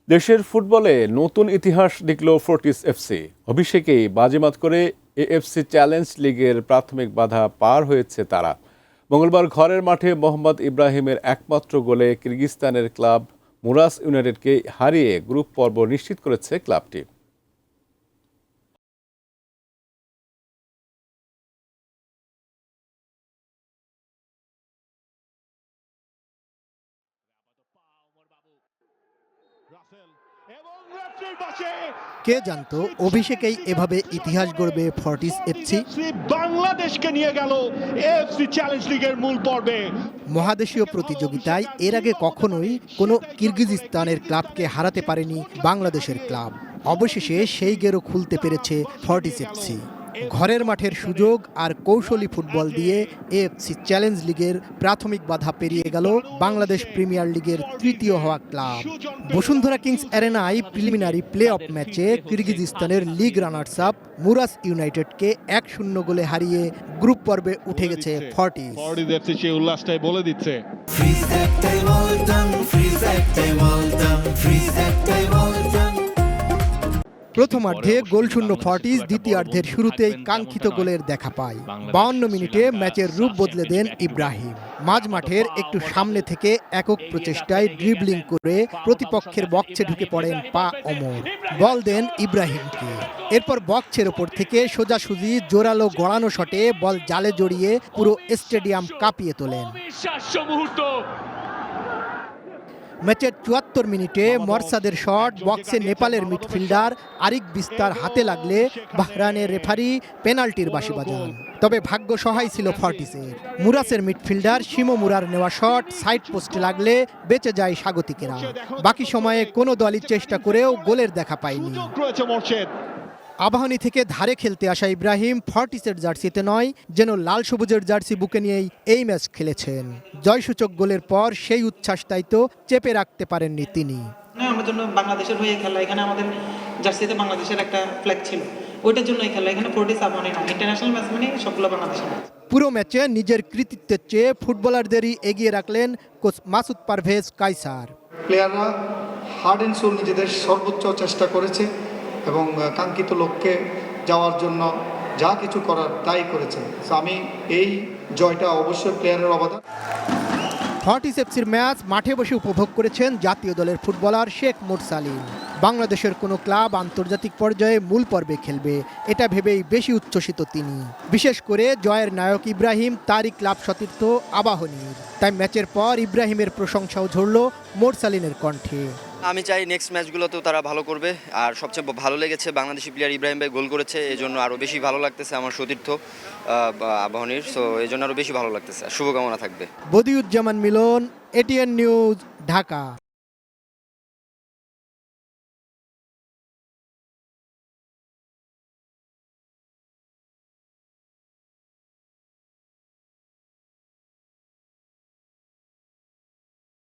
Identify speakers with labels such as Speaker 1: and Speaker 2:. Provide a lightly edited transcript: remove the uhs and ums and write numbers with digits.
Speaker 1: দেশের ফুটবলে নতুন ইতিহাস লিখল ফোর্টিস এফসি। অভিষেকেই বাজিমাত করে এএফসি চ্যালেঞ্জ লিগের প্রাথমিক বাধা পার হয়েছে তারা। মঙ্গলবার ঘরের মাঠে মোহাম্মদ ইব্রাহিমের একমাত্র গোলে কিরগিজস্তানের ক্লাব মুরাস ইউনাইটেডকে হারিয়ে গ্রুপ পর্ব নিশ্চিত করেছে ক্লাবটি।
Speaker 2: কে জানতো অভিষেকেই এভাবে ইতিহাস গড়বে ফর্টিস এফসি।
Speaker 3: বাংলাদেশকে নিয়ে গেল এএফসি চ্যালেঞ্জ লিগের মূল পর্বে।
Speaker 2: মহাদেশীয় প্রতিযোগিতায় এর আগে কখনোই কোনো কিরগিজস্তানের ক্লাবকে হারাতে পারেনি বাংলাদেশের ক্লাব। অবশেষে সেই গেরো খুলতে পেরেছে ফর্টিস এফসি। ঘরের মাঠের সুযোগ আর কৌশলী ফুটবল দিয়ে এএফসি চ্যালেঞ্জ লিগের প্রাথমিক বাধা পেরিয়ে গেল বাংলাদেশ প্রিমিয়ার লিগের তৃতীয় হওয়া ক্লাব। বসুন্ধরা কিংস অ্যারেনায় প্রিলিমিনারি প্লে অফ ম্যাচে কিরগিজস্তানের লিগ রানার্স আপ মুরাস ইউনাইটেডকে 1-0 গোলে হারিয়ে গ্রুপ পর্বে উঠে গেছে ফর্টিস।
Speaker 3: এফসি সেই উল্লাসটাই বলে দিচ্ছে।
Speaker 2: প্রথমার্ধে গোলশূন্য ফর্টিস দ্বিতীয়ার্ধের শুরুতেই কাঙ্ক্ষিত গোলের দেখা পায়। 52 মিনিটে ম্যাচের রূপ বদলে দেন ইব্রাহিম। মাঝ মাঠের একটু সামনে থেকে একক প্রচেষ্টায় ড্রিবলিং করে প্রতিপক্ষের বক্সে ঢুকে পড়েন পা অমর। বল দেন ইব্রাহিমকে। এরপর বক্সের ওপর থেকে সোজাসুজি জোরালো গড়ানো শটে বল জালে জড়িয়ে পুরো স্টেডিয়াম কাঁপিয়ে তোলেন। ম্যাচের 74 মিনিটে মরসাদের শট বক্সে নেপালের মিডফিল্ডার আরিক বিস্তার হাতে লাগলে বাহরাইনের রেফারি পেনাল্টির বাঁশি বাজান। তবে ভাগ্য সহায় ছিল ফর্টিসের। মুরাসের মিডফিল্ডার শিমো মুরার নেওয়া শট সাইড পোস্টে লাগলে বেঁচে যায় স্বাগতিকেরা। বাকি সময়ে কোনো দলই চেষ্টা করেও গোলের দেখা পায়নি। আবাহনী থেকে ধারে খেলতে আসা ইব্রাহিম ফর্টিসের জার্সিতে নয়, যেন লাল সবুজের জার্সি বুকে নিয়েই এই ম্যাচ খেলেছেন। জয়সূচক গোলের পর সেই উচ্ছ্বাসটাই তো চেপে রাখতে পারেননি তিনি।
Speaker 4: আমার জন্য বাংলাদেশের হয়ে খেলা, এখানে আমাদের জার্সিতে বাংলাদেশের একটা ফ্ল্যাগ ছিল, ওইটার জন্যই খেলা। এখানে ফোর্টিস আবাহনী না, ইন্টারন্যাশনাল ম্যাচ মানে সবগুলো বাংলাদেশের।
Speaker 2: পুরো ম্যাচে নিজের কৃতিত্বের চেয়ে ফুটবলারদেরই এগিয়ে রাখলেন কোচ মাসুদ পারভেজ কায়সার।
Speaker 5: প্লেয়াররা হার্ড অ্যান্ড সোল নিজেদের সর্বোচ্চ চেষ্টা করেছে এবং কাঙ্ক্ষিত লক্ষ্যে যাওয়ার জন্য যা কিছু করার তাই করেছে। আমি এই জয়টা অবশ্যই প্লেয়ারের অবদান।
Speaker 2: ফর্টিস এফসির ম্যাচ মাঠে বসে উপভোগ করেছেন জাতীয় দলের ফুটবলার শেখ মুরসালিন। বাংলাদেশের কোনো ক্লাব আন্তর্জাতিক পর্যায়ে মূল পর্বে খেলবে এটা ভেবেই বেশি উচ্ছ্বসিত তিনি। বিশেষ করে জয়ের নায়ক ইব্রাহিম তারই ক্লাব সতীর্থ আবাহনীর। তাই ম্যাচের পর ইব্রাহিমের প্রশংসাও ঝরল মুরসালিনের কণ্ঠে।
Speaker 6: আমি চাই নেক্সট ম্যাচগুলোতেও তারা ভালো করবে। আর সবচেয়ে ভালো লেগেছে বাংলাদেশি প্লেয়ার ইব্রাহিম ভাই গোল করেছে, এই জন্য আরও বেশি ভালো লাগতেছে আমার সতীর্থ আবাহনীর। সো এই জন্য আরও বেশি ভালো লাগতেছে। শুভকামনা থাকবে।
Speaker 2: বদিউজ্জামান মিলন, এটিএন নিউজ, ঢাকা।